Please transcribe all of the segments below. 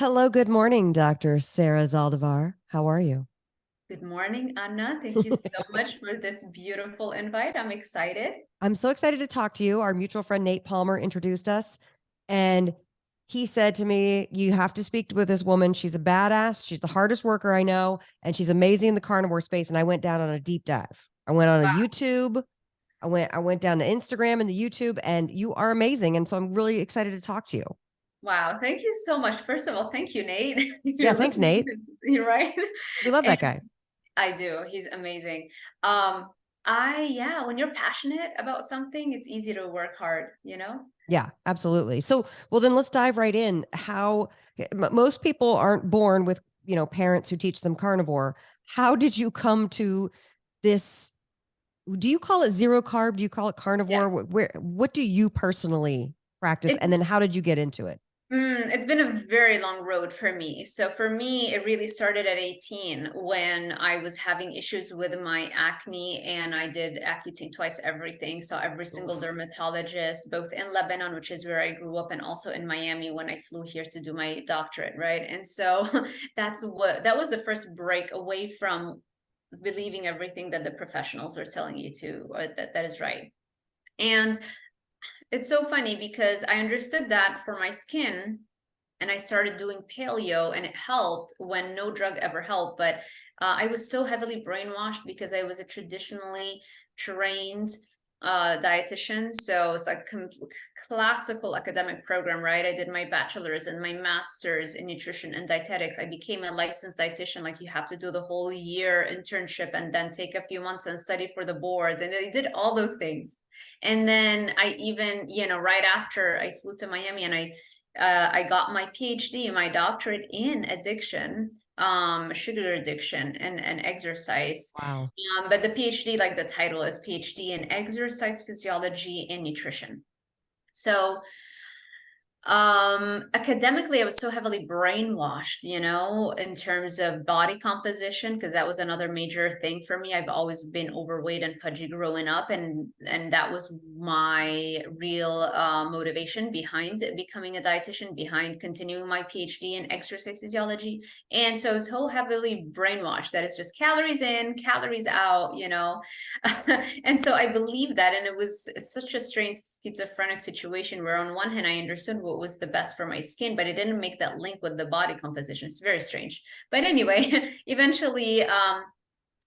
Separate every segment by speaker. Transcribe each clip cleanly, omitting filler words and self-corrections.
Speaker 1: Hello, good morning, Dr. Sarah Zaldivar. How are you?
Speaker 2: Good morning, Anna. Thank you so much for this beautiful invite. I'm excited.
Speaker 1: I'm so excited to talk to you. Our mutual friend Nate Palmer introduced us, and he said to me, "You have to speak with this woman. She's a badass. She's the hardest worker I know, and she's amazing in the carnivore space." And I went down on a deep dive. I went on a
Speaker 2: Wow.
Speaker 1: YouTube. I went down to Instagram and the YouTube, and you are amazing. And so I'm really excited to talk to you.
Speaker 2: Wow. Thank you so much. First of all, thank you, Nate. If
Speaker 1: Yeah,
Speaker 2: you're
Speaker 1: thanks,
Speaker 2: listening
Speaker 1: Nate.
Speaker 2: to this, you're right.
Speaker 1: We love
Speaker 2: And
Speaker 1: that guy.
Speaker 2: I do. He's amazing. Yeah, when you're passionate about something, it's easy to work hard, you know?
Speaker 1: Yeah, absolutely. So, well, then let's dive right in. Most people aren't born with, parents who teach them carnivore. How did you come to this? Do you call it zero carb? Do you call it
Speaker 2: Yeah.
Speaker 1: carnivore? What do you personally practice?
Speaker 2: It's
Speaker 1: And then how did you get into it?
Speaker 2: It's been a very long road for me. So for me, it really started at 18 when I was having issues with my acne and I did Accutane twice everything. So every single
Speaker 1: Oof.
Speaker 2: dermatologist, both in Lebanon, which is where I grew up, and also in Miami when I flew here to do my doctorate, right? And so that was the first break away from believing everything that the professionals are telling you to, or that is right. And it's so funny because I understood that for my skin and I started doing paleo and it helped when no drug ever helped. But I was so heavily brainwashed because I was a traditionally trained dietitian. So it's like classical academic program, right? I did my bachelor's and my master's in nutrition and dietetics. I became a licensed dietitian. Like you have to do the whole year internship and then take a few months and study for the boards. And I did all those things. And then I even, right after I flew to Miami and I got my PhD, my doctorate in addiction, sugar addiction and exercise.
Speaker 1: Wow.
Speaker 2: But the PhD, like the title is PhD in exercise physiology and nutrition. So academically I was so heavily brainwashed, in terms of body composition, because that was another major thing for me. I've always been overweight and pudgy growing up, and that was my real motivation behind becoming a dietitian, behind continuing my PhD in exercise physiology. And so I was so heavily brainwashed that it's just calories in, calories out, and so I believed that, and it was such a strange schizophrenic situation where on one hand I understood what was the best for my skin, but it didn't make that link with the body composition. It's very strange. But anyway, eventually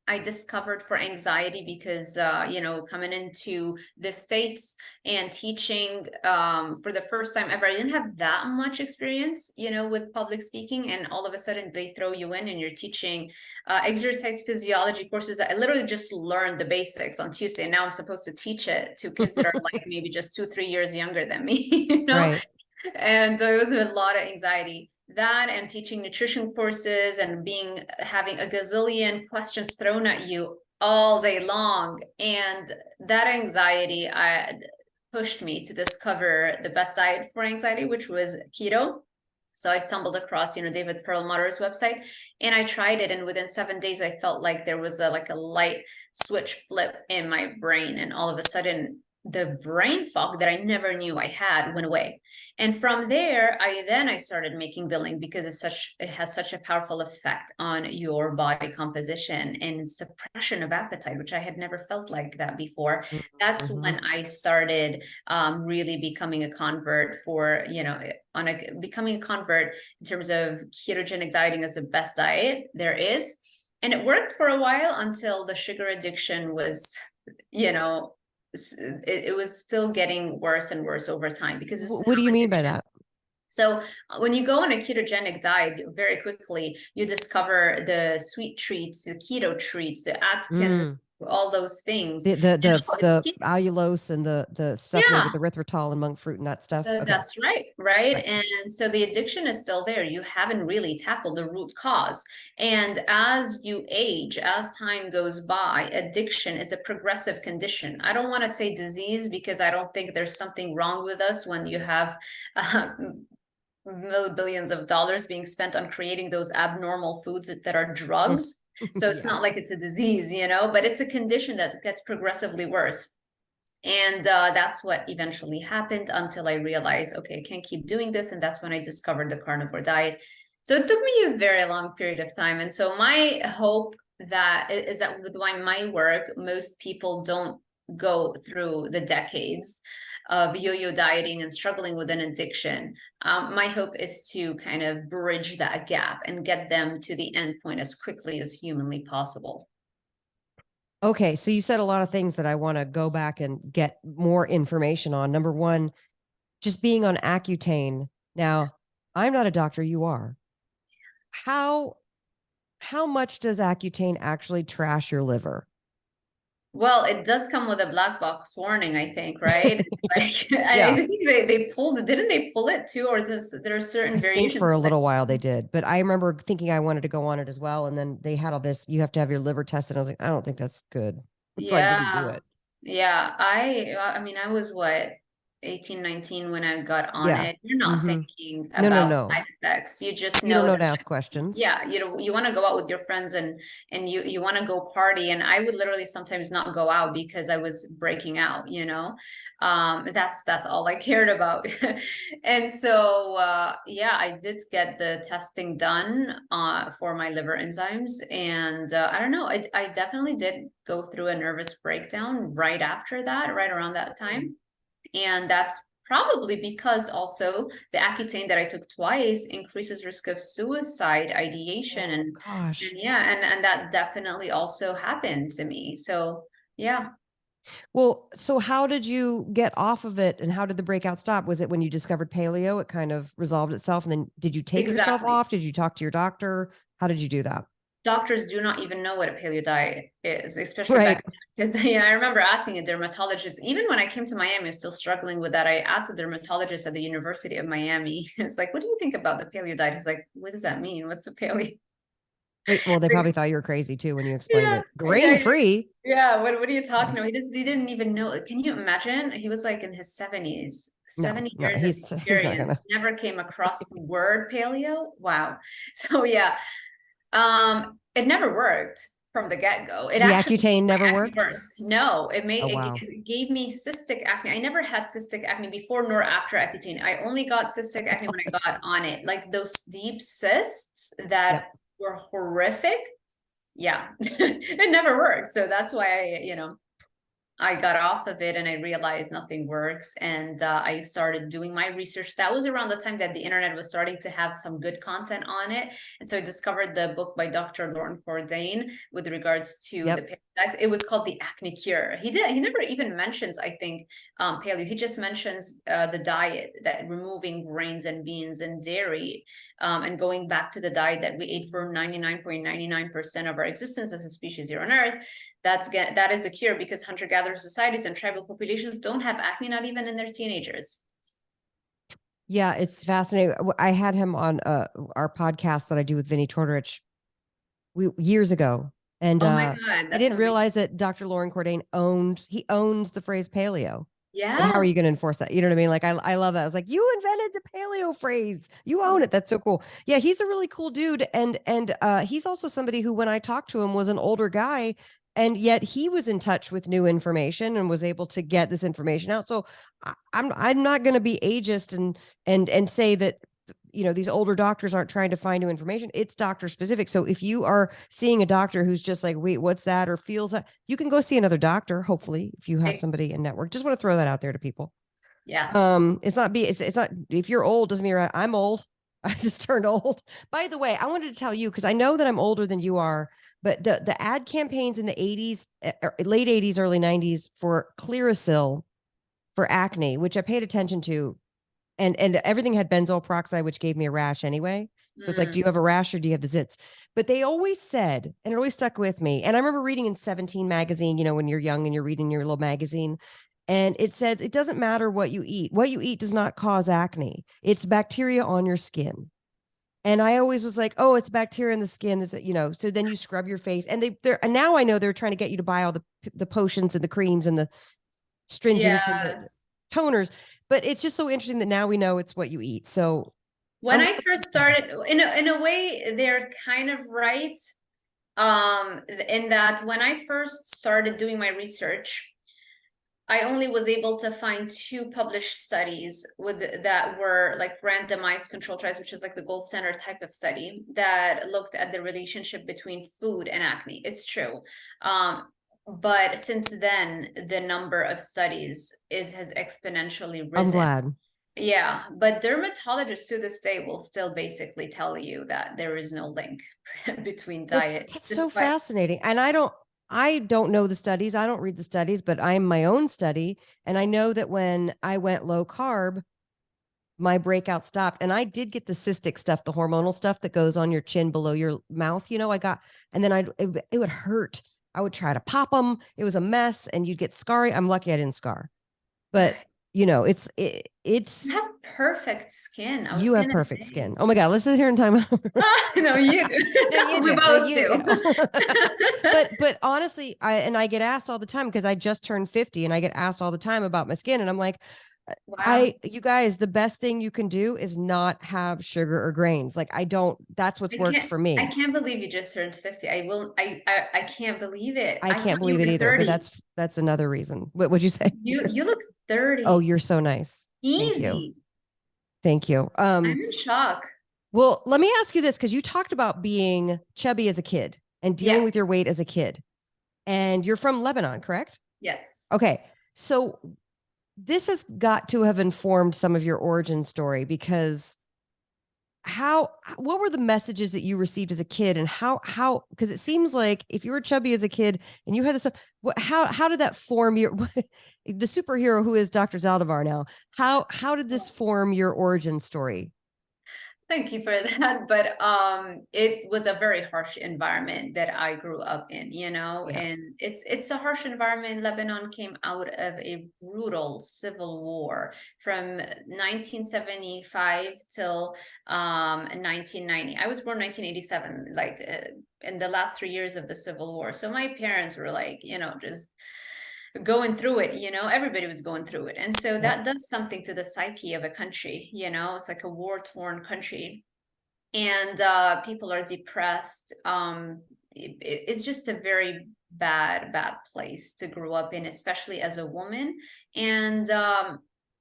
Speaker 2: I discovered for anxiety because, coming into the States and teaching for the first time ever, I didn't have that much experience, with public speaking. And all of a sudden they throw you in and you're teaching exercise physiology courses. I literally just learned the basics on Tuesday. And now I'm supposed to teach it to kids that are like maybe just 2, 3 years younger than me,
Speaker 1: Right.
Speaker 2: And so it was a lot of anxiety. That and teaching nutrition courses and having a gazillion questions thrown at you all day long. And that anxiety pushed me to discover the best diet for anxiety, which was keto. So I stumbled across, David Perlmutter's website, and I tried it. And within 7 days, I felt like there was a light switch flip in my brain, and all of a sudden, the brain fog that I never knew I had went away. And from there, I started making the link because it has such a powerful effect on your body composition and suppression of appetite, which I had never felt like that before. That's
Speaker 1: Mhm.
Speaker 2: when I started really becoming a convert becoming a convert in terms of ketogenic dieting as the best diet there is. And it worked for a while until the sugar addiction was, you know, it was still getting worse and worse over time because this is
Speaker 1: What do you
Speaker 2: how
Speaker 1: mean by
Speaker 2: addiction.
Speaker 1: that?
Speaker 2: So when you go on a ketogenic diet, very quickly you discover the sweet treats, the keto treats, the Atkins,
Speaker 1: Mm.
Speaker 2: all those things.
Speaker 1: The the
Speaker 2: And
Speaker 1: the
Speaker 2: it's
Speaker 1: the allulose and the stuff made with
Speaker 2: yeah,
Speaker 1: erythritol and monk fruit and that stuff. Okay.
Speaker 2: that's right, right?
Speaker 1: Right.
Speaker 2: And so the addiction is still there. You haven't really tackled the root cause. And as you age, as time goes by, addiction is a progressive condition. I don't want to say disease because I don't think there's something wrong with us when you have uh, billions of dollars being spent on creating those abnormal foods that are
Speaker 1: Mm.
Speaker 2: drugs. So it's
Speaker 1: Yeah.
Speaker 2: not like it's a disease, but it's a condition that gets progressively worse. And that's what eventually happened until I realized, okay, I can't keep doing this. And that's when I discovered the carnivore diet. So it took me a very long period of time. And so my hope that is that with my work, most people don't go through the decades of yo-yo dieting and struggling with an addiction. My hope is to kind of bridge that gap and get them to the end point as quickly as humanly possible.
Speaker 1: Okay, so you said a lot of things that I want to go back and get more information on. Number one, just being on Accutane. Now, I'm not a doctor, you are. How how much does Accutane actually trash your liver?
Speaker 2: Well, it does come with a black box warning, I think, right? It's like I
Speaker 1: Yeah,
Speaker 2: think they pulled it. Didn't they pull it too? Or there are
Speaker 1: I
Speaker 2: certain
Speaker 1: think
Speaker 2: variations
Speaker 1: for a
Speaker 2: of it.
Speaker 1: little while they did, but I remember thinking I wanted to go on it as well. And then they had all this, you have to have your liver tested. I was like, I don't think that's good. So I didn't do
Speaker 2: Yeah.
Speaker 1: it.
Speaker 2: Yeah. I mean, I was what, 18, 19 when I got on
Speaker 1: Yeah.
Speaker 2: it. You're not
Speaker 1: Mm-hmm.
Speaker 2: thinking
Speaker 1: No, no,
Speaker 2: about
Speaker 1: no.
Speaker 2: side effects. You just
Speaker 1: You don't
Speaker 2: know
Speaker 1: know
Speaker 2: that,
Speaker 1: to ask questions.
Speaker 2: yeah, you want to go out with your friends and you want to go party. And I would literally sometimes not go out because I was breaking out, you know. That's all I cared about. And so yeah, I did get the testing done for my liver enzymes. And I don't know, I definitely did go through a nervous breakdown right after that, right around that time. And that's probably because also the Accutane that I took twice increases risk of suicide ideation.
Speaker 1: Oh
Speaker 2: And
Speaker 1: gosh.
Speaker 2: yeah, and that definitely also happened to me. So yeah,
Speaker 1: Well, so how did you get off of it and how did the breakout stop? Was it when you discovered paleo, it kind of resolved itself? And then did you take yourself
Speaker 2: exactly.
Speaker 1: off? Did you talk to your doctor? How did you do that?
Speaker 2: Doctors do not even know what a paleo diet is, especially
Speaker 1: Right.
Speaker 2: back because I remember asking a dermatologist, even when I came to Miami, I was still struggling with that. I asked a dermatologist at the University of Miami, it's like, what do you think about the paleo diet? He's like, what does that mean? What's the paleo?
Speaker 1: Right. Well, they probably thought you were crazy too when you explained
Speaker 2: Yeah,
Speaker 1: it. Grain
Speaker 2: yeah,
Speaker 1: free.
Speaker 2: yeah. What are you
Speaker 1: Yeah.
Speaker 2: talking about? He didn't even know. Can you imagine? He was like in his 70s,
Speaker 1: No,
Speaker 2: 70
Speaker 1: no,
Speaker 2: years of
Speaker 1: he's not
Speaker 2: experience,
Speaker 1: gonna.
Speaker 2: never came across the word paleo. Wow. So yeah, it never worked from the get-go. It
Speaker 1: The
Speaker 2: actually made
Speaker 1: Accutane never
Speaker 2: my acne
Speaker 1: worked.
Speaker 2: worse. No,
Speaker 1: Oh wow.
Speaker 2: it gave me cystic acne. I never had cystic acne before nor after Accutane. I only got cystic acne when I got on it. Like those deep cysts that
Speaker 1: Yep.
Speaker 2: were horrific. Yeah, it never worked. So that's why I got off of it and I realized nothing works. And I started doing my research. That was around the time that the internet was starting to have some good content on it. And so I discovered the book by Dr. Lauren Cordain with regards to the
Speaker 1: Yep.
Speaker 2: paleo. It was called The Acne Cure. He never even mentions, I think, paleo. He just mentions the diet, that removing grains and beans and dairy, and going back to the diet that we ate for 99.99% of our existence as a species here on Earth. That is a cure because hunter-gatherer societies and tribal populations don't have acne, not even in their teenagers.
Speaker 1: Yeah, it's fascinating. I had him on our podcast that I do with Vinny Tortorich years ago, and
Speaker 2: Oh my God,
Speaker 1: I
Speaker 2: that's
Speaker 1: didn't
Speaker 2: amazing.
Speaker 1: realize that Dr. Lauren Cordain owns the phrase paleo. But how are you
Speaker 2: Yes.
Speaker 1: going to enforce that? You know what I mean? Like I love that. I was like, you invented the paleo phrase. You own it. That's so cool. Yeah, he's a really cool dude, and he's also somebody who, when I talked to him, was an older guy, and yet he was in touch with new information and was able to get this information out. So I'm not going to be ageist and say that these older doctors aren't trying to find new information. It's doctor specific. So if you are seeing a doctor who's just like, wait, what's that? Or feels that, you can go see another doctor. Hopefully, if you have somebody in network, just want to throw that out there to people.
Speaker 2: Yes.
Speaker 1: It's not, if you're old, doesn't mean I'm old. I just turned old. By the way, I wanted to tell you, because I know that I'm older than you are, but the ad campaigns in the 80s, late 80s, early 90s for Clearasil for acne, which I paid attention to, and everything had benzoyl peroxide, which gave me a rash anyway. So it's like,
Speaker 2: Mm.
Speaker 1: do you have a rash or do you have the zits? But they always said, and it always stuck with me. And I remember reading in 17 magazine, when you're young and you're reading your little magazine, and it said, it doesn't matter what you eat. What you eat does not cause acne. It's bacteria on your skin. And I always was like, oh, it's bacteria in the skin. So then you scrub your face. And and now I know they're trying to get you to buy all the potions and the creams and the stringents and the
Speaker 2: Yes.
Speaker 1: toners. But it's just so interesting that now we know it's what you eat. So
Speaker 2: When
Speaker 1: I'm
Speaker 2: I first started, in a way, they're kind of right. In that when I first started doing my research, I only was able to find 2 published studies with that were like randomized control trials, which is like the gold standard type of study that looked at the relationship between food and acne. It's true. But since then, the number of studies has exponentially
Speaker 1: I'm
Speaker 2: risen.
Speaker 1: glad.
Speaker 2: Yeah, but dermatologists to this day will still basically tell you that there is no link between diet,
Speaker 1: That's so
Speaker 2: despite
Speaker 1: fascinating. And I don't know the studies. I don't read the studies, but I'm my own study. And I know that when I went low carb, my breakout stopped. And I did get the cystic stuff, the hormonal stuff that goes on your chin below your mouth. I got, and then it would hurt. I would try to pop them. It was a mess and you'd get scarring. I'm lucky I didn't scar, but it's
Speaker 2: you have perfect skin. I was
Speaker 1: you have
Speaker 2: gonna
Speaker 1: perfect
Speaker 2: say.
Speaker 1: skin. Oh my God, let's sit here and time out.
Speaker 2: No, you do.
Speaker 1: No, you
Speaker 2: We
Speaker 1: do. No,
Speaker 2: both
Speaker 1: you
Speaker 2: do.
Speaker 1: do. But honestly, I get asked all the time because I just turned 50 and I get asked all the time about my skin. And I'm like,
Speaker 2: Wow.
Speaker 1: you guys, the best thing you can do is not have sugar or grains. Like that's what's
Speaker 2: I
Speaker 1: worked
Speaker 2: can't
Speaker 1: for
Speaker 2: I
Speaker 1: me.
Speaker 2: can't believe you just turned 50. I can't believe it.
Speaker 1: I
Speaker 2: I thought
Speaker 1: can't
Speaker 2: you
Speaker 1: believe it
Speaker 2: were
Speaker 1: either, but
Speaker 2: 30.
Speaker 1: that's another reason. What would you say?
Speaker 2: You look
Speaker 1: Oh,
Speaker 2: 30.
Speaker 1: you're so nice. Thank you.
Speaker 2: Easy.
Speaker 1: Thank you.
Speaker 2: I'm in shock.
Speaker 1: Well, let me ask you this because you talked about being chubby as a kid and dealing
Speaker 2: Yeah.
Speaker 1: with your weight as a kid. And you're from Lebanon, correct?
Speaker 2: Yes.
Speaker 1: Okay. So this has got to have informed some of your origin story because what were the messages that you received as a kid and how because it seems like if you were chubby as a kid and you had this stuff, how did that form your the superhero who is Dr. Zaldivar now? How did this form your origin story?
Speaker 2: Thank you for that. But it was a very harsh environment that I grew up in,
Speaker 1: Yeah.
Speaker 2: and it's a harsh environment. Lebanon came out of a brutal civil war from 1975 till 1990. I was born 1987, like in the last 3 years of the Civil War. So my parents were like, just going through it, everybody was going through it. And so
Speaker 1: Yep.
Speaker 2: that does something to the psyche of a country, it's like a war-torn country. And people are depressed. It's just a very bad place to grow up in, especially as a woman. And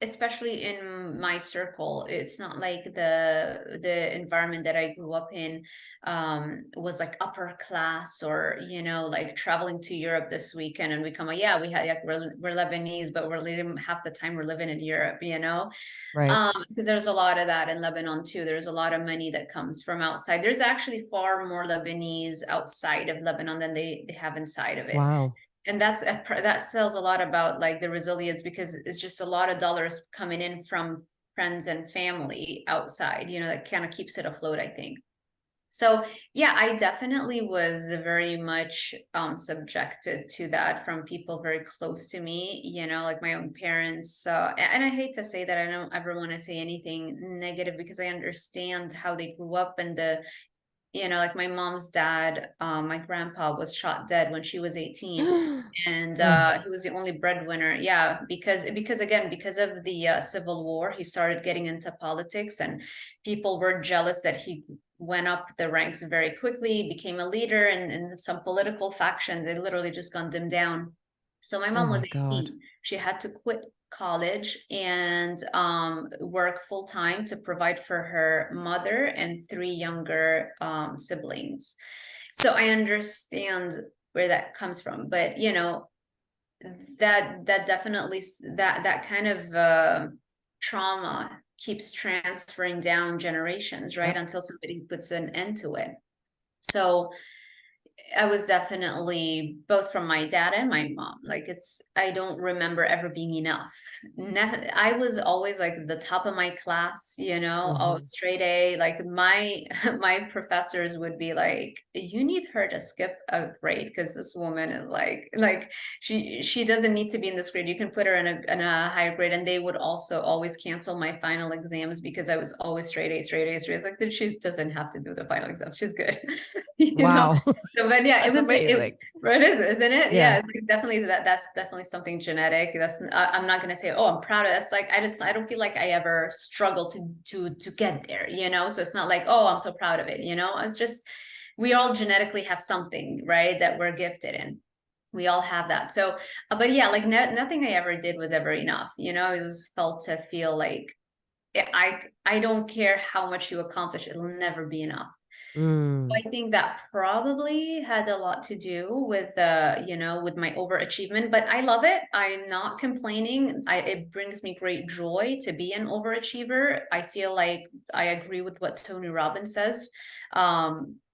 Speaker 2: especially in my circle, it's not like the environment that I grew up in was like upper class, or like traveling to Europe this weekend and we come, yeah, we had, like, we're Lebanese, but we're living half the time we're living in Europe,
Speaker 1: Right.
Speaker 2: because there's a lot of that in Lebanon too. There's a lot of money that comes from outside. There's actually far more Lebanese outside of Lebanon than they have inside of it.
Speaker 1: Wow.
Speaker 2: And that sells a lot about like the resilience, because it's just a lot of dollars coming in from friends and family outside, that kind of keeps it afloat, I think. So yeah, I definitely was very much subjected to that from people very close to me, like my own parents. And I hate to say that, I don't ever want to say anything negative, because I understand how they grew up, and like my mom's dad, my grandpa was shot dead when she was 18, and
Speaker 1: Oh,
Speaker 2: he was the only breadwinner. Yeah, because again, because of the Civil War, he started getting into politics, and people were jealous that he went up the ranks very quickly, became a leader, and some political factions, they literally just gunned him down. So my
Speaker 1: oh
Speaker 2: mom was
Speaker 1: my God.
Speaker 2: 18. She had to quit college and work full time to provide for her mother and 3 younger siblings. So I understand where that comes from, but that definitely, that kind of trauma keeps transferring down generations, right?
Speaker 1: Yep.
Speaker 2: Until somebody puts an end to it. So I was definitely, both from my dad and my mom, like, I don't remember ever being enough. I was always like the top of my class, oh,
Speaker 1: Mhm.
Speaker 2: straight A. Like my professors would be like, you need her to skip a grade, because this woman is like she doesn't need to be in this grade. You can put her in a higher grade. And they would also always cancel my final exams because I was always straight A, straight A, straight A. It's like, she doesn't have to do the final exams. She's good.
Speaker 1: Wow.
Speaker 2: So, but yeah,
Speaker 1: That's amazing.
Speaker 2: right, isn't it? Yeah,
Speaker 1: Yeah.
Speaker 2: it's like definitely that's definitely something genetic. I'm not gonna say, oh, I'm proud of it. That's like, I don't feel like I ever struggled to get there, So it's not like, oh, I'm so proud of it, It's just, we all genetically have something, right, that we're gifted in. We all have that. So, but yeah, like nothing I ever did was ever enough. You know, it was felt to feel like I don't care how much you accomplish, it'll never be enough.
Speaker 1: Mm.
Speaker 2: I think that probably had a lot to do with you know, with my overachievement, but I love it. I'm not complaining. It brings me great joy to be an overachiever. I feel like I agree with what Tony Robbins says.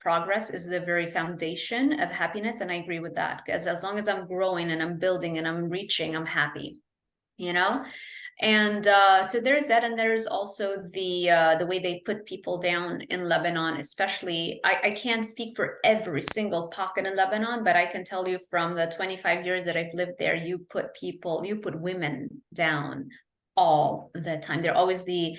Speaker 2: Progress is the very foundation of happiness, and I agree with that, because as long as I'm growing and I'm building and I'm reaching, I'm happy, you know? And so there's that, and there's also the way they put people down in Lebanon, especially. I can't speak for every single pocket in Lebanon, but I can tell you from the 25 years that I've lived there, you put women down all the time. They're always the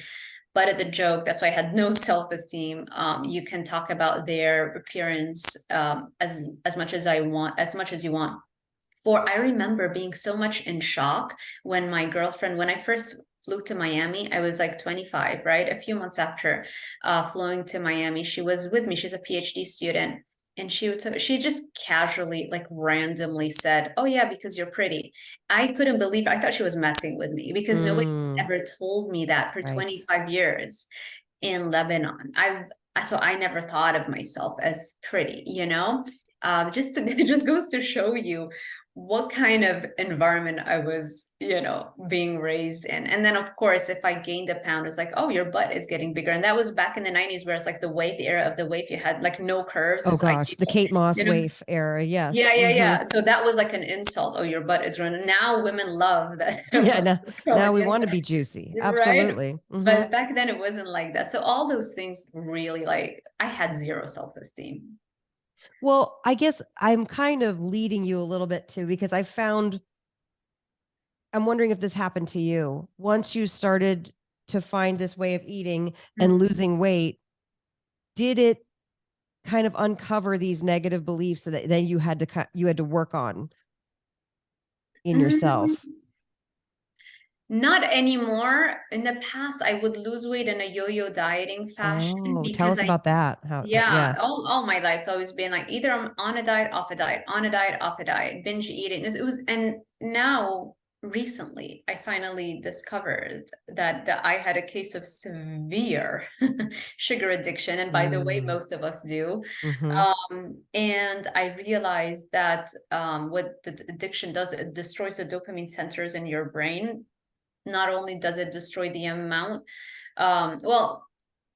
Speaker 2: butt of the joke. That's why I had no self-esteem. You can talk about their appearance as much as I want, as much as you want. For I remember being so much in shock when my girlfriend, when I first flew to Miami, I was like 25, right? A few months after flying to Miami, she was with me. She's a PhD student. And she just casually, like randomly said, "Oh yeah, because you're pretty." I couldn't believe it. I thought she was messing with me, because nobody
Speaker 1: Mm.
Speaker 2: ever told me that for
Speaker 1: Right.
Speaker 2: 25 years in Lebanon. So I never thought of myself as pretty, you know? Just to, it just goes to show you what kind of environment I was, you know, being raised in. And then of course, if I gained a pound, it's like, oh, your butt is getting bigger. And that was back in the 90s, where it's like the era of the wave, you had like no curves,
Speaker 1: Oh
Speaker 2: is
Speaker 1: gosh, the
Speaker 2: ideal,
Speaker 1: Kate Moss
Speaker 2: you know?
Speaker 1: waif era.
Speaker 2: Yeah,
Speaker 1: Yes.
Speaker 2: yeah,
Speaker 1: Hmm.
Speaker 2: yeah. So that was like an insult. Oh, your butt is running. Now women love that.
Speaker 1: Yeah. Now
Speaker 2: Growing,
Speaker 1: we
Speaker 2: you
Speaker 1: want to
Speaker 2: know?
Speaker 1: be juicy.
Speaker 2: Right?
Speaker 1: Absolutely. Hmm.
Speaker 2: But back then it wasn't like that. So all those things really, like, I had zero self-esteem.
Speaker 1: Well, I guess I'm kind of leading you a little bit too, because I found, I'm wondering if this happened to you. Once you started to find this way of eating and
Speaker 2: Mm.
Speaker 1: losing weight, did it kind of uncover these negative beliefs that you had to you had to work on in
Speaker 2: Mm,
Speaker 1: yourself?
Speaker 2: not anymore. In the past, I would lose weight in a yo-yo dieting fashion,
Speaker 1: Oh, tell
Speaker 2: because
Speaker 1: us about that. How,
Speaker 2: yeah,
Speaker 1: yeah.
Speaker 2: all my life's always been like either I'm on a diet, off a diet, on a diet, off a diet, binge eating. It was, and now recently I finally discovered that I had a case of severe sugar addiction. And by the way,
Speaker 1: Mm.
Speaker 2: most of us do.
Speaker 1: Hmm.
Speaker 2: And I realized that what the addiction does, it destroys the dopamine centers in your brain. Not only does it destroy the amount, well,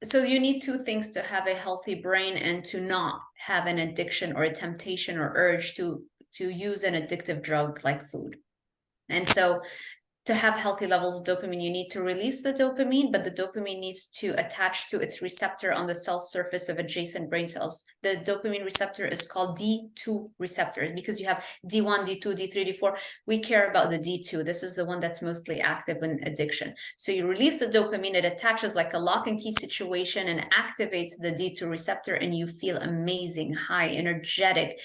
Speaker 2: so you need two things to have a healthy brain and to not have an addiction or a temptation or urge to use an addictive drug like food. And so to have healthy levels of dopamine, you need to release the dopamine, but the dopamine needs to attach to its receptor on the cell surface of adjacent brain cells. The dopamine receptor is called D2 receptor, because you have D1, D2, D3, D4. We care about the D2. This is the one that's mostly active in addiction. So you release the dopamine, it attaches like a lock and key situation and activates the D2 receptor, and you feel amazing, high, energetic,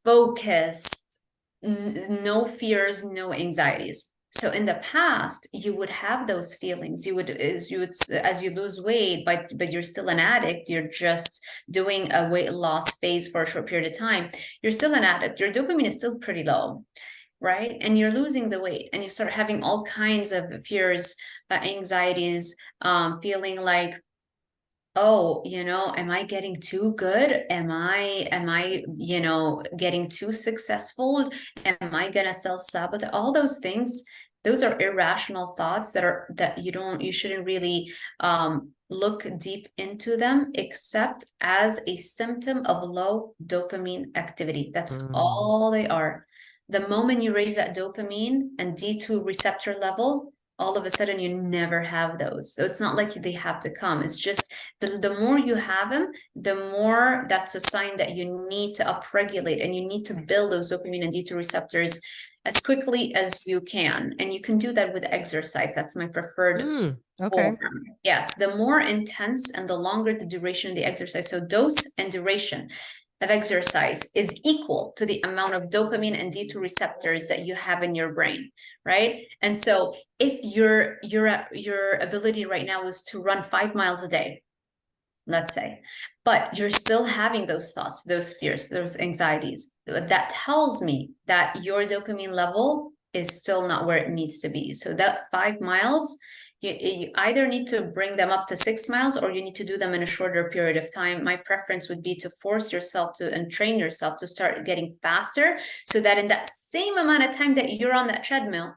Speaker 2: focused, no fears, no anxieties. So in the past, you would have those feelings. You would, as you lose weight, but you're still an addict. You're just doing a weight loss phase for a short period of time. You're still an addict. Your dopamine is still pretty low, right? And you're losing the weight, and you start having all kinds of fears, anxieties, feeling like, oh, you know, am I getting too good? Am I, you know, getting too successful? Am I gonna self-sabotage? All those things, those are irrational thoughts that you shouldn't really look deep into them, except as a symptom of low dopamine activity. That's
Speaker 1: Mm.
Speaker 2: all they are. The moment you raise that dopamine and D2 receptor level, all of a sudden you never have those. So it's not like they have to come. It's just the more you have them, the more that's a sign that you need to upregulate, and you need to build those dopamine and D2 receptors as quickly as you can. And you can do that with exercise. That's my preferred
Speaker 1: Mm. Okay.
Speaker 2: form. Yes, the more intense and the longer the duration of the exercise. So dose and duration of exercise is equal to the amount of dopamine and D2 receptors that you have in your brain, right? And so if your ability right now is to run 5 miles a day, let's say, but you're still having those thoughts, those fears, those anxieties. That tells me that your dopamine level is still not where it needs to be. So that 5 miles, you either need to bring them up to 6 miles, or you need to do them in a shorter period of time. My preference would be to force yourself to and train yourself to start getting faster, so that in that same amount of time that you're on that treadmill,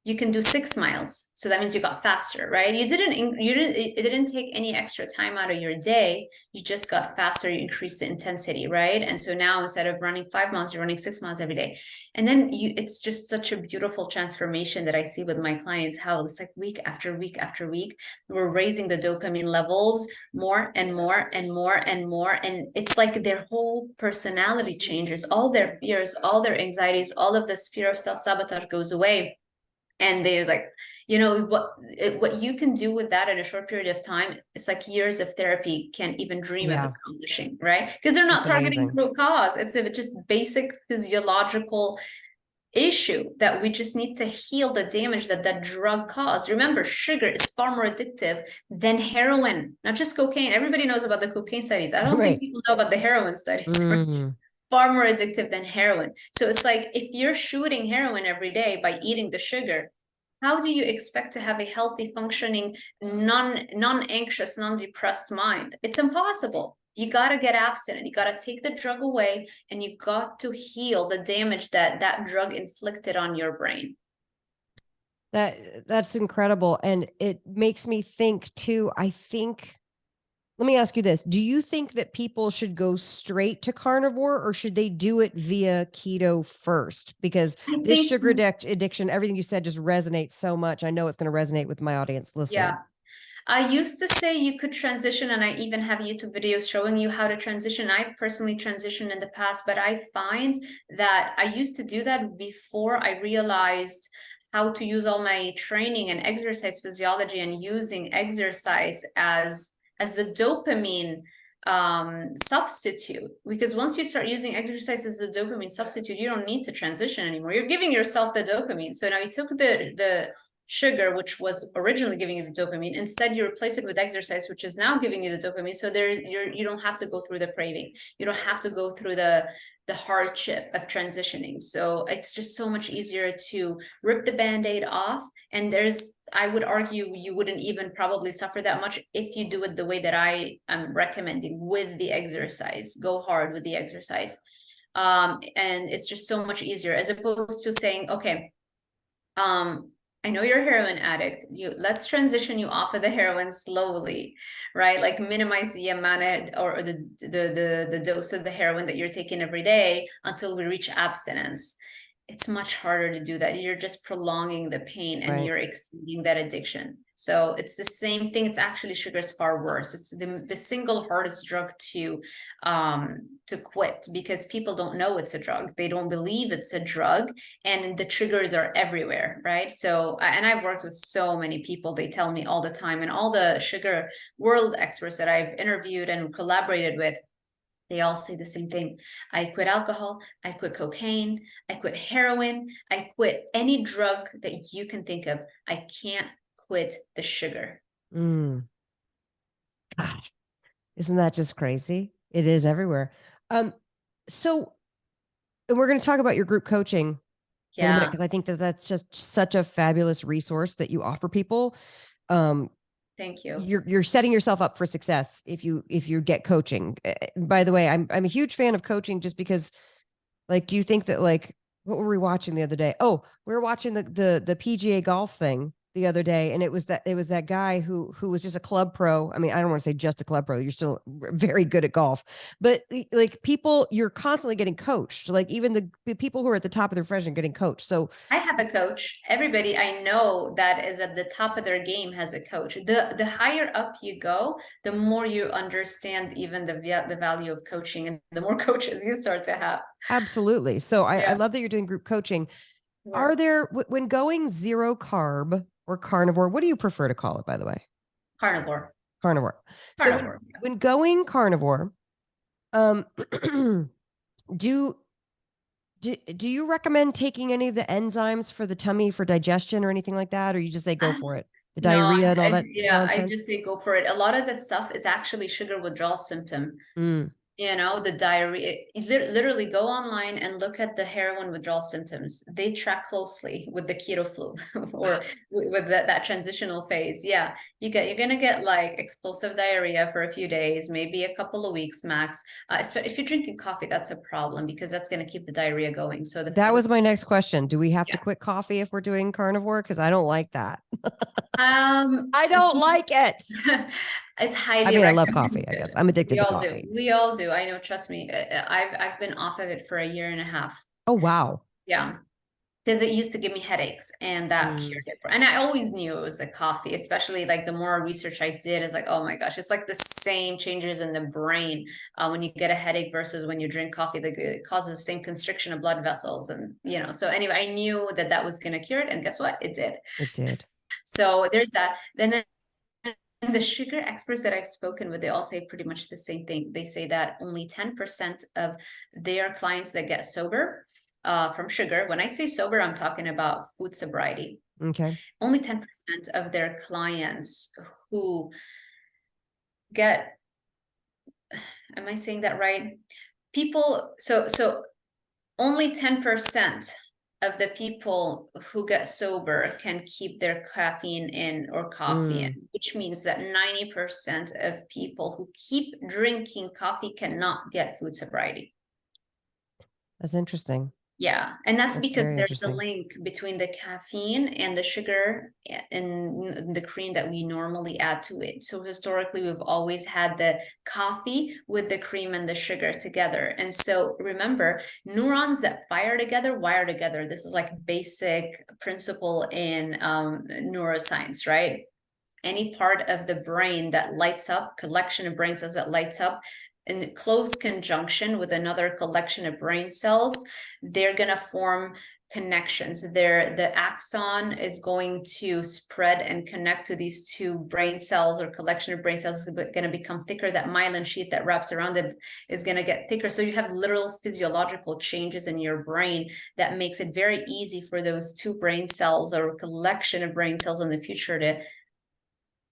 Speaker 2: you can do 6 miles. So that means you got faster, right? It didn't take any extra time out of your day. You just got faster, you increased the intensity, right? And so now instead of running 5 miles, you're running 6 miles every day. And then it's just such a beautiful transformation that I see with my clients, how it's like week after week after week, we're raising the dopamine levels more and more and more and more. And it's like their whole personality changes, all their fears, all their anxieties, all of this fear of self-sabotage goes away. And there's like, what you can do with that in a short period of time, it's like years of therapy can't even dream of accomplishing, right? Because they're not targeting root cause. It's just basic physiological issue that we just need to heal the damage that that drug caused. Remember, sugar is far more addictive than heroin, not just cocaine. Everybody knows about the cocaine studies. I don't think people know about the heroin studies. Far more addictive than heroin. So it's like, if you're shooting heroin every day by eating the sugar, how do you expect to have a healthy, functioning, non-anxious, non-depressed mind? It's impossible. You got to get abstinent. You got to take the drug away, and you got to heal the damage that that drug inflicted on your brain.
Speaker 1: That's incredible. And it makes me think too, let me ask you this. Do you think that people should go straight to carnivore, or should they do it via keto first? Because this sugar addiction, everything you said just resonates so much. I know it's going to resonate with my audience listening.
Speaker 2: Yeah. I used to say you could transition, and I even have YouTube videos showing you how to transition. I personally transitioned in the past, but I find that I used to do that before I realized how to use all my training and exercise physiology, and using exercise as the dopamine substitute. Because once you start using exercise as the dopamine substitute, you don't need to transition anymore. You're giving yourself the dopamine. So now you took the sugar, which was originally giving you the dopamine, instead you replace it with exercise, which is now giving you the dopamine. So you don't have to go through the craving. You don't have to go through the hardship of transitioning. So it's just so much easier to rip the band-aid off. And I would argue you wouldn't even probably suffer that much if you do it the way that I am recommending, with the exercise. Go hard with the exercise. And it's just so much easier, as opposed to saying, okay, I know you're a heroin addict. Let's transition you off of the heroin slowly, right? Like minimize the amount or the dose of the heroin that you're taking every day until we reach abstinence. It's much harder to do that. You're just prolonging the pain, and you're extending that addiction. So it's the same thing. It's actually, sugar is far worse. It's the single hardest drug to quit, because people don't know it's a drug. They don't believe it's a drug, and the triggers are everywhere, right? So, and I've worked with so many people. They tell me all the time, and all the sugar world experts that I've interviewed and collaborated with, they all say the same thing. I quit alcohol, I quit cocaine, I quit heroin, I quit any drug that you can think of. I can't quit the sugar.
Speaker 1: God, isn't that just crazy? It is everywhere. So we're going to talk about your group coaching in a minute, because I think that that's just such a fabulous resource that you offer people.
Speaker 2: Thank you.
Speaker 1: You're setting yourself up for success if you get coaching. By the way, I'm a huge fan of coaching, just because, like, do you think that, like, what were we watching the other day? Oh, we were watching the PGA golf thing the other day, and it was that guy who was just a club pro. I mean, I don't want to say just a club pro. You're still very good at golf, but like, people, you're constantly getting coached. Like, even the people who are at the top of their profession getting coached. So
Speaker 2: I have a coach. Everybody I know that is at the top of their game has a coach. The higher up you go, the more you understand even the value of coaching, and the more coaches you start to have.
Speaker 1: Absolutely. So I love that you're doing group coaching. Are there, when going zero carb or carnivore, what do you prefer to call it, by the way?
Speaker 2: Carnivore.
Speaker 1: So when going carnivore, do you recommend taking any of the enzymes for the tummy for digestion or anything like that? Or you just say, go for it? the
Speaker 2: No,
Speaker 1: diarrhea and all that
Speaker 2: yeah, I
Speaker 1: nonsense?
Speaker 2: just say go for it. A lot of the stuff is actually sugar withdrawal symptom.
Speaker 1: Mm.
Speaker 2: You know, the diarrhea, literally go online and look at the heroin withdrawal symptoms. They track closely with the keto flu or with that transitional phase. Yeah, you're gonna get like explosive diarrhea for a few days, maybe a couple of weeks max. If you're drinking coffee, that's a problem because that's gonna keep the diarrhea going. So
Speaker 1: That was my next question. Do we have to
Speaker 2: yeah.
Speaker 1: quit coffee if we're doing carnivore? Because I don't like that.
Speaker 2: Um,
Speaker 1: I don't like it.
Speaker 2: it's
Speaker 1: I
Speaker 2: highly
Speaker 1: mean, I love coffee, I guess.
Speaker 2: recommended.
Speaker 1: I'm
Speaker 2: We
Speaker 1: addicted to
Speaker 2: all do.
Speaker 1: coffee.
Speaker 2: We all do. I know, trust me. I've been off of it for a year and a half.
Speaker 1: Oh, wow.
Speaker 2: Yeah. Because it used to give me headaches and that
Speaker 1: Mm.
Speaker 2: cured it. And I always knew it was a coffee, especially like the more research I did is like, oh my gosh, it's like the same changes in the brain when you get a headache versus when you drink coffee, like it causes the same constriction of blood vessels. And, you know, so anyway, I knew that that was going to cure it. And guess what? It did.
Speaker 1: It did.
Speaker 2: So there's that. Then the sugar experts that I've spoken with, they all say pretty much the same thing. They say that only 10% of their clients that get sober from sugar, when I say sober, I'm talking about food sobriety.
Speaker 1: Okay.
Speaker 2: Only 10% of their clients who get, am I saying that right? People, so only 10% of the people who get sober can keep their caffeine in or coffee in, which means that 90% of people who keep drinking coffee cannot get food sobriety.
Speaker 1: That's interesting.
Speaker 2: Yeah, and that's because
Speaker 1: very
Speaker 2: there's a
Speaker 1: interesting.
Speaker 2: link between the caffeine and the sugar and the cream that we normally add to it. So historically, we've always had the coffee with the cream and the sugar together. And so remember, neurons that fire together, wire together. This is like basic principle in neuroscience, right? Any part of the brain that lights up, collection of brain cells that lights up, in close conjunction with another collection of brain cells, they're going to form connections. The axon is going to spread and connect to these two brain cells or collection of brain cells is going to become thicker. That myelin sheath that wraps around it is going to get thicker. So you have literal physiological changes in your brain that makes it very easy for those two brain cells or collection of brain cells in the future to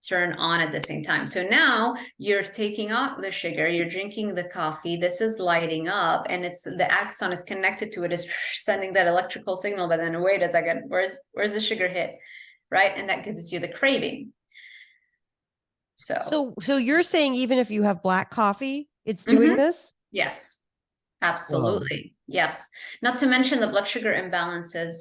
Speaker 2: turn on at the same time. So now you're taking off the sugar, you're drinking the coffee, this is lighting up, and it's the axon is connected to it, is sending that electrical signal, but then wait a second, where's the sugar hit, right? And that gives you the craving.
Speaker 1: So you're saying even if you have black coffee, it's doing this?
Speaker 2: Yes. Absolutely. Whoa. Yes. Not to mention the blood sugar imbalances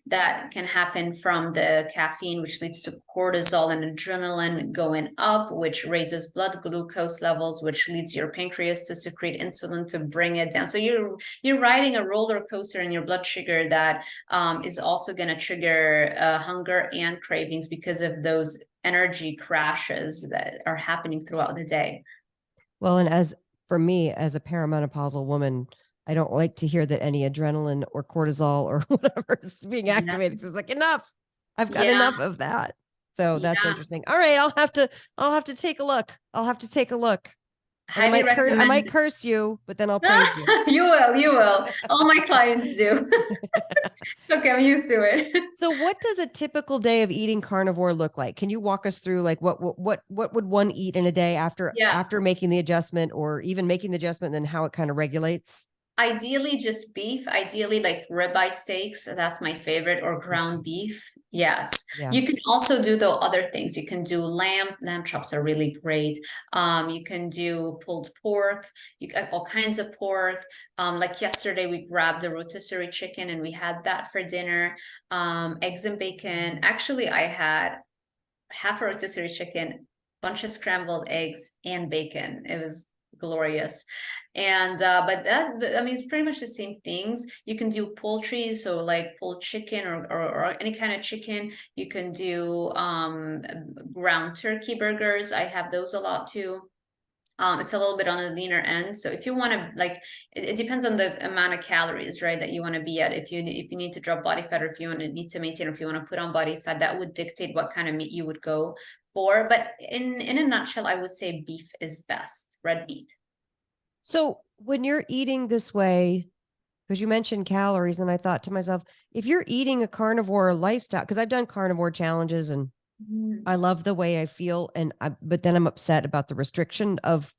Speaker 2: that can happen from the caffeine, which leads to cortisol and adrenaline going up, which raises blood glucose levels, which leads your pancreas to secrete insulin to bring it down. So you're riding a roller coaster in your blood sugar that is also going to trigger hunger and cravings because of those energy crashes that are happening throughout the day.
Speaker 1: Well, and for me, as a perimenopausal woman, I don't like to hear that any adrenaline or cortisol or whatever is being activated. It's like, enough. I've got enough of that. So that's interesting. All right. I'll have to take a look. I might curse you, but then I'll praise you.
Speaker 2: You will. All my clients do. It's okay. I'm used to it.
Speaker 1: So what does a typical day of eating carnivore look like? Can you walk us through like what would one eat in a day after making the adjustment or even making the adjustment and then how it kind of regulates?
Speaker 2: Ideally just beef, ideally like ribeye steaks. That's my favorite, or ground beef. Yes. Yeah. You can also do the other things. You can do lamb chops are really great. You can do pulled pork, you got all kinds of pork. Like yesterday we grabbed the rotisserie chicken and we had that for dinner. Eggs and bacon. Actually, I had half a rotisserie chicken, bunch of scrambled eggs and bacon. It was glorious. And but I mean, it's pretty much the same things. You can do poultry, so like pulled chicken or any kind of chicken. You can do ground turkey burgers. I have those a lot too. It's a little bit on the leaner end. So if you want to, like, it depends on the amount of calories, right, that you want to be at. If you need to drop body fat, or if you need to maintain, or if you want to put on body fat, that would dictate what kind of meat you would go for. But in a nutshell, I would say beef is best, red meat.
Speaker 1: So when you're eating this way, because you mentioned calories, and I thought to myself, if you're eating a carnivore lifestyle, because I've done carnivore challenges and I love the way I feel. But then I'm upset about the restriction of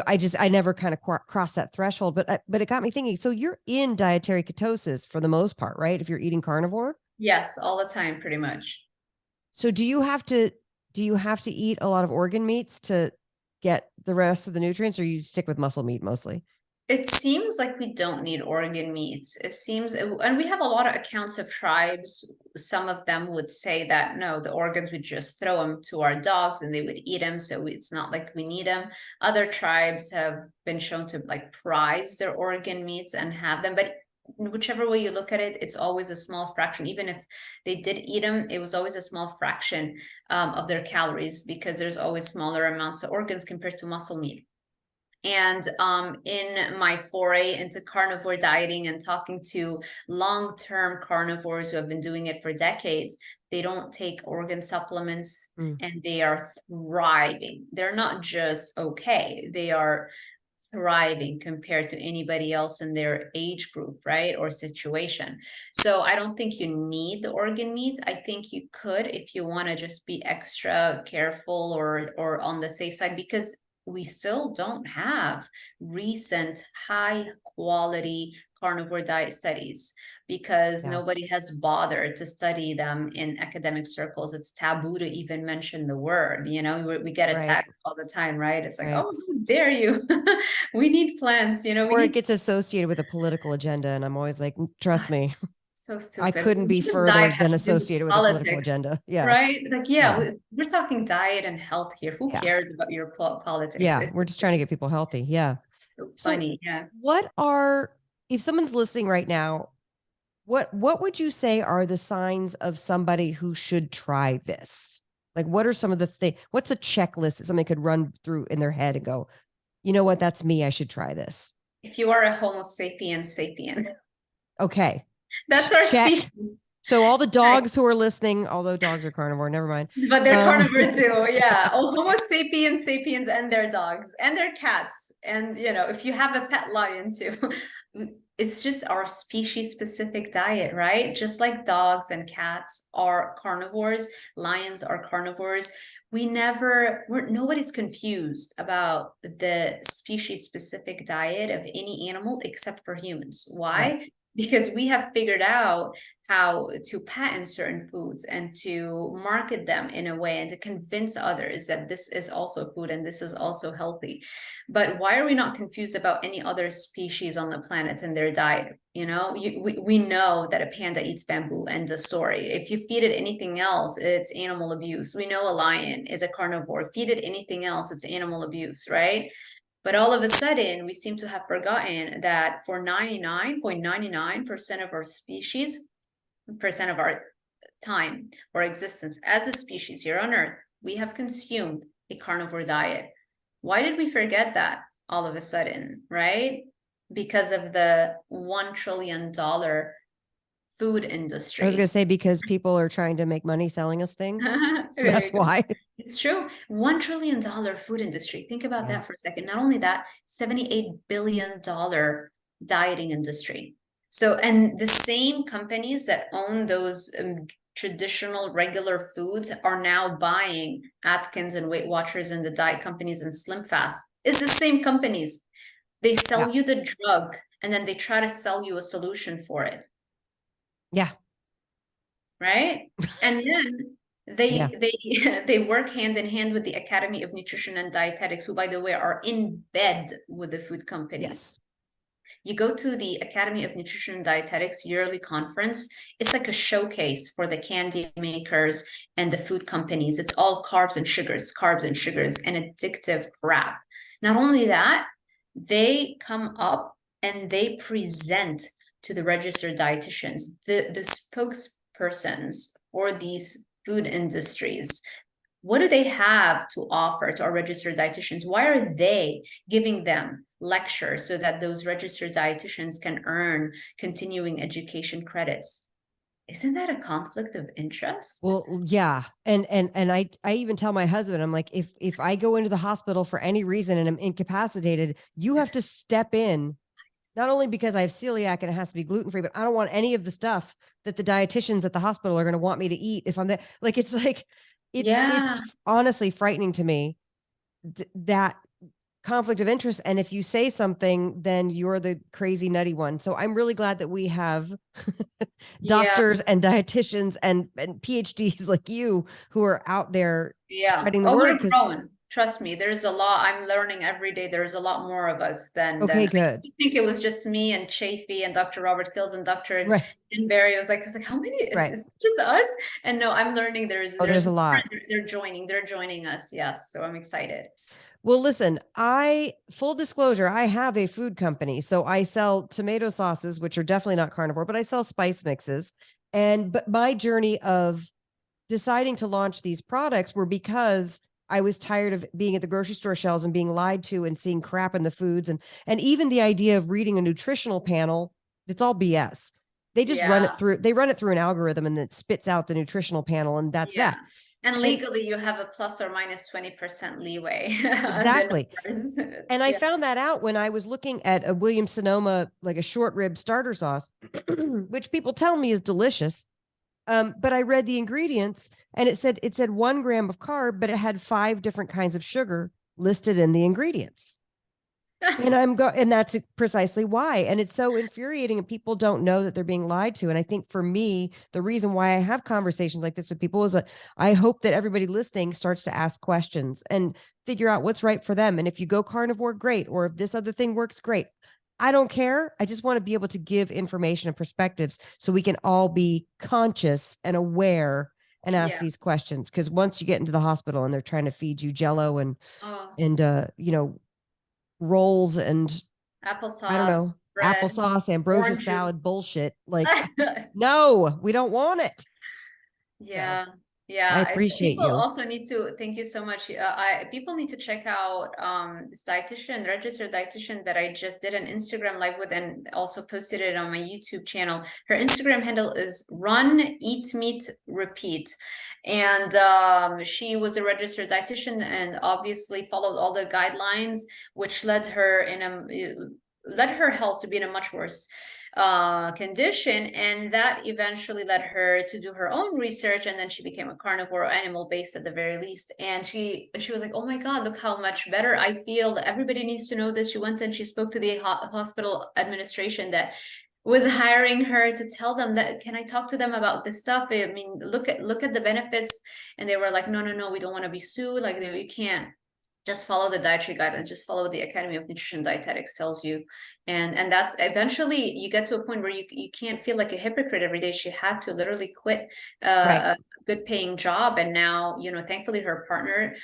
Speaker 1: I never kind of crossed that threshold, but it got me thinking. So you're in dietary ketosis for the most part, right? If you're eating carnivore.
Speaker 2: Yes, all the time, pretty much.
Speaker 1: So do you have to eat a lot of organ meats to get the rest of the nutrients, or you stick with muscle meat mostly?
Speaker 2: It seems like we don't need organ meats. It seems, and we have a lot of accounts of tribes. Some of them would say that no, the organs, we just throw them to our dogs and they would eat them. So it's not like we need them. Other tribes have been shown to like prize their organ meats and have them. But whichever way you look at it, it's always a small fraction. Even if they did eat them, it was always a small fraction of their calories, because there's always smaller amounts of organs compared to muscle meat. And in my foray into carnivore dieting and talking to long-term carnivores who have been doing it for decades, they don't take organ supplements and they are thriving. They're not just okay, they are thriving compared to anybody else in their age group, right? Or situation. So I don't think you need the organ meats. I think you could, if you want to just be extra careful or on the safe side, because we still don't have recent high quality carnivore diet studies, because nobody has bothered to study them in academic circles. It's taboo to even mention the word, we get attacked all the time, right? It's like, oh, how dare you? We need plants,
Speaker 1: or it gets associated with a political agenda. And I'm always like, trust me.
Speaker 2: So stupid.
Speaker 1: I couldn't be further than associated with a political agenda. Yeah.
Speaker 2: Right. Like, we're talking diet and health here. Who cares about your politics?
Speaker 1: Yeah. We're just trying to get people healthy. Yeah.
Speaker 2: So funny. Yeah.
Speaker 1: If someone's listening right now, what would you say are the signs of somebody who should try this? Like, what are some of the things, what's a checklist that somebody could run through in their head and go, you know what, that's me, I should try this?
Speaker 2: If you are a Homo sapiens sapien.
Speaker 1: Okay.
Speaker 2: That's our species.
Speaker 1: So all the dogs who are listening, although dogs are carnivore, never mind.
Speaker 2: But they're carnivore too. Yeah. All Homo sapiens sapiens and their dogs and their cats. And, if you have a pet lion too, it's just our species specific diet, right? Just like dogs and cats are carnivores, lions are carnivores. Nobody's confused about the species specific diet of any animal except for humans. Why? Right. Because we have figured out how to patent certain foods and to market them in a way and to convince others that this is also food and this is also healthy. But why are we not confused about any other species on the planet and their diet? We know that a panda eats bamboo, end of story. If you feed it anything else, it's animal abuse. We know a lion is a carnivore. Feed it anything else, it's animal abuse, right? But all of a sudden, we seem to have forgotten that for 99.99% of our species, percent of our time or existence as a species here on Earth, we have consumed a carnivore diet. Why did we forget that all of a sudden, right? Because of the $1 trillion food industry.
Speaker 1: I was going to say, because people are trying to make money selling us things. That's why.
Speaker 2: It's true. $1 trillion food industry. Think about that for a second. Not only that, $78 billion dieting industry. So, and the same companies that own those traditional regular foods are now buying Atkins and Weight Watchers and the diet companies and Slim Fast. It's the same companies. They sell you the drug and then they try to sell you a solution for it.
Speaker 1: Yeah.
Speaker 2: Right. And then they work hand in hand with the Academy of Nutrition and Dietetics, who, by the way, are in bed with the food companies.
Speaker 1: Yes.
Speaker 2: You go to the Academy of Nutrition and Dietetics yearly conference. It's like a showcase for the candy makers and the food companies. It's all carbs and sugars, and addictive crap. Not only that, they come up and they present to the registered dietitians, the spokespersons for these food industries. What do they have to offer to our registered dietitians? Why are they giving them lectures so that those registered dietitians can earn continuing education credits? Isn't that a conflict of interest?
Speaker 1: Well, yeah. And I even tell my husband, I'm like, if I go into the hospital for any reason and I'm incapacitated, you have to step in, not only because I have celiac and it has to be gluten-free, but I don't want any of the stuff that the dietitians at the hospital are going to want me to eat if I'm there. Like, it's like,
Speaker 2: Yeah.
Speaker 1: It's honestly frightening to me that conflict of interest. And if you say something, then you're the crazy nutty one. So I'm really glad that we have
Speaker 2: Yeah.
Speaker 1: doctors and dietitians and PhDs like you who are out there
Speaker 2: Yeah.
Speaker 1: spreading the
Speaker 2: Oh,
Speaker 1: word.
Speaker 2: we're
Speaker 1: Because
Speaker 2: growing. Trust me, there's a lot. I'm learning every day. There's a lot more of us than
Speaker 1: okay,
Speaker 2: I
Speaker 1: good.
Speaker 2: think it was just me and Chafee and Dr. Robert Kills and Dr.
Speaker 1: Right,
Speaker 2: and Barry. I was like, how many
Speaker 1: right.
Speaker 2: is it just us? And no, I'm learning
Speaker 1: Oh, there's
Speaker 2: there's
Speaker 1: a
Speaker 2: more.
Speaker 1: lot.
Speaker 2: They're joining us. Yes. So I'm excited.
Speaker 1: Well, listen, full disclosure, I have a food company. So I sell tomato sauces, which are definitely not carnivore, but I sell spice mixes. But my journey of deciding to launch these products were because I was tired of being at the grocery store shelves and being lied to and seeing crap in the foods. And even the idea of reading a nutritional panel, it's all BS.
Speaker 2: Yeah.
Speaker 1: They run it through an algorithm and it spits out the nutritional panel, and that's
Speaker 2: Yeah.
Speaker 1: that.
Speaker 2: And
Speaker 1: And
Speaker 2: legally, you have a plus or minus 20% leeway on the
Speaker 1: exactly.
Speaker 2: numbers.
Speaker 1: And I
Speaker 2: Yeah.
Speaker 1: found that out when I was looking at a Williams Sonoma, like a short rib starter sauce, which people tell me is delicious. But I read the ingredients and it said 1 gram of carb, but it had 5 different kinds of sugar listed in the ingredients. And that's precisely why. And it's so infuriating, and people don't know that they're being lied to. And I think for me, the reason why I have conversations like this with people is that I hope that everybody listening starts to ask questions and figure out what's right for them. And if you go carnivore, great. Or if this other thing works, great. I don't care. I just want to be able to give information and perspectives so we can all be conscious and aware and ask
Speaker 2: Yeah.
Speaker 1: these questions. Because once you get into the hospital and they're trying to feed you Jello
Speaker 2: Oh,
Speaker 1: and rolls and I don't
Speaker 2: applesauce,
Speaker 1: know,
Speaker 2: bread,
Speaker 1: applesauce, ambrosia
Speaker 2: oranges.
Speaker 1: salad bullshit. Like, no, we don't want it. So
Speaker 2: Yeah,
Speaker 1: I
Speaker 2: yeah.
Speaker 1: appreciate
Speaker 2: People
Speaker 1: you.
Speaker 2: also need to, thank you so much. People need to check out this dietitian, registered dietitian that I just did an Instagram live with and also posted it on my YouTube channel. Her Instagram handle is Run Eat Meat Repeat. And she was a registered dietitian and obviously followed all the guidelines, which led her health to be in a much worse condition, and that eventually led her to do her own research, and then she became a carnivore, animal based at the very least. And she was like, oh my god, look how much better I feel, that everybody needs to know this. She went and she spoke to the hospital administration that was hiring her to tell them that, can I talk to them about this stuff? I mean, look at the benefits. And they were like, no, we don't want to be sued, like you can't, just follow the dietary guidelines, just follow what the Academy of Nutrition Dietetics tells you. And that's eventually you get to a point where you can't feel like a hypocrite every day. She had to literally quit
Speaker 1: Right.
Speaker 2: a good paying job. And now, thankfully her partner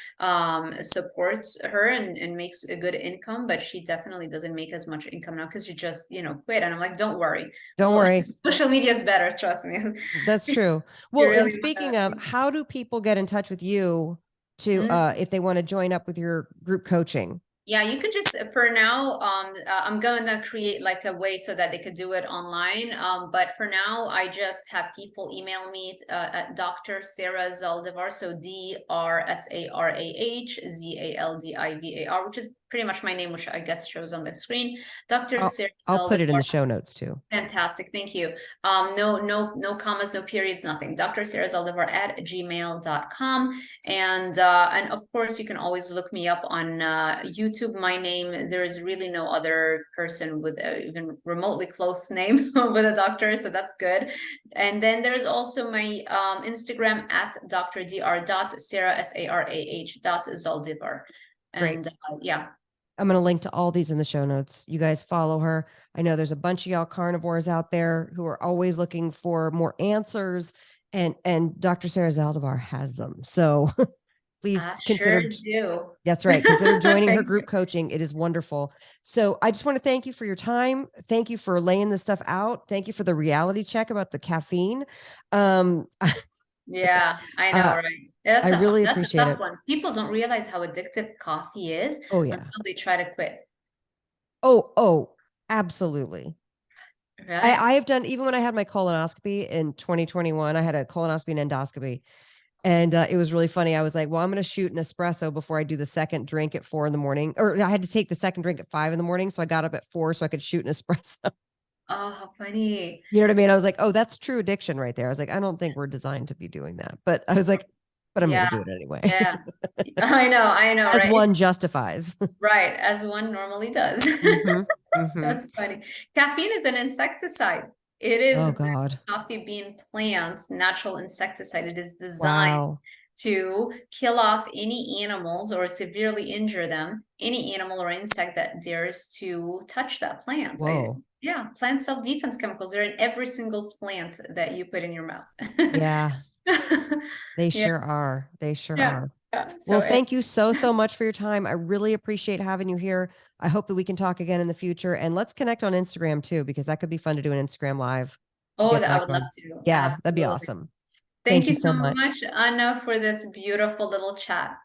Speaker 2: supports her and makes a good income, but she definitely doesn't make as much income now because she just, quit. And I'm like, don't worry.
Speaker 1: Don't
Speaker 2: Well,
Speaker 1: worry.
Speaker 2: social media is better, trust me.
Speaker 1: That's true.
Speaker 2: You
Speaker 1: Well, and
Speaker 2: really
Speaker 1: speaking
Speaker 2: wanna.
Speaker 1: of, how do people get in touch with you to
Speaker 2: Mhm.
Speaker 1: if they want to join up with your group coaching?
Speaker 2: Yeah, you could just, for now, I'm gonna create like a way so that they could do it online. But for now, I just have people email me at Dr. Sarah Zaldivar, so DrSarahZaldivar, which is pretty much my name, which I guess shows on the screen. Dr. Sarah
Speaker 1: I'll put it in
Speaker 2: Zaldivar.
Speaker 1: the show notes too.
Speaker 2: Fantastic, thank you. No commas, no periods, nothing. Dr. Sarah Zaldivar at gmail.com. And of course, you can always look me up on YouTube. My name, there is really no other person with even remotely close name with a doctor, so that's good. And then there's also my Instagram at dr.sarah, Sarah.Zaldivar.
Speaker 1: Great.
Speaker 2: And yeah.
Speaker 1: I'm going to link to all these in the show notes. You guys follow her. I know there's a bunch of y'all carnivores out there who are always looking for more answers, and Dr. Sarah Zaldivar has them. So please
Speaker 2: I sure
Speaker 1: consider.
Speaker 2: do.
Speaker 1: That's right. Consider joining her
Speaker 2: Thank
Speaker 1: group coaching. It is wonderful. So I just want to thank you for your time. Thank you for laying this stuff out. Thank you for the reality check about the caffeine. Um,
Speaker 2: Yeah, I know,
Speaker 1: uh,
Speaker 2: right?
Speaker 1: I really
Speaker 2: That's a
Speaker 1: appreciate
Speaker 2: tough
Speaker 1: it.
Speaker 2: one. People don't realize how addictive coffee is
Speaker 1: Oh yeah.
Speaker 2: until they try to quit,
Speaker 1: Oh, absolutely.
Speaker 2: right?
Speaker 1: I have done, even when I had my colonoscopy in 2021, I had a colonoscopy and endoscopy. And it was really funny. I was like, well, I'm going to shoot an espresso before I do the second drink at 4 a.m. Or I had to take the second drink at 5 a.m. So I got up at 4 so I could shoot an espresso.
Speaker 2: Oh, how funny.
Speaker 1: You know what I mean? I was like, oh, that's true addiction right there. I was like, I don't think we're designed to be doing that. But I was like, but I'm
Speaker 2: Yeah.
Speaker 1: going to do it anyway.
Speaker 2: Yeah. I know,
Speaker 1: As
Speaker 2: right?
Speaker 1: one justifies.
Speaker 2: Right, as one normally does.
Speaker 1: Hmm. Hmm.
Speaker 2: That's funny. Caffeine is an insecticide. It is
Speaker 1: Oh
Speaker 2: the
Speaker 1: God.
Speaker 2: coffee bean plant's natural insecticide. It is designed
Speaker 1: Wow.
Speaker 2: to kill off any animals or severely injure them, any animal or insect that dares to touch that plant.
Speaker 1: Whoa.
Speaker 2: Yeah, plant self-defense chemicals. They're in every single plant that you put in your mouth.
Speaker 1: Yeah, they
Speaker 2: Yeah,
Speaker 1: sure are. They sure
Speaker 2: yeah,
Speaker 1: are.
Speaker 2: yeah.
Speaker 1: Well,
Speaker 2: So
Speaker 1: thank you so, so much for your time. I really appreciate having you here. I hope that we can talk again in the future, and let's connect on Instagram too, because that could be fun to do an Instagram live.
Speaker 2: oh,
Speaker 1: Get
Speaker 2: I
Speaker 1: that
Speaker 2: would love
Speaker 1: going.
Speaker 2: to.
Speaker 1: Yeah, that'd be
Speaker 2: Absolutely.
Speaker 1: awesome.
Speaker 2: Thank
Speaker 1: Thank
Speaker 2: you
Speaker 1: you
Speaker 2: so
Speaker 1: so much.
Speaker 2: much, Anna, for this beautiful little chat.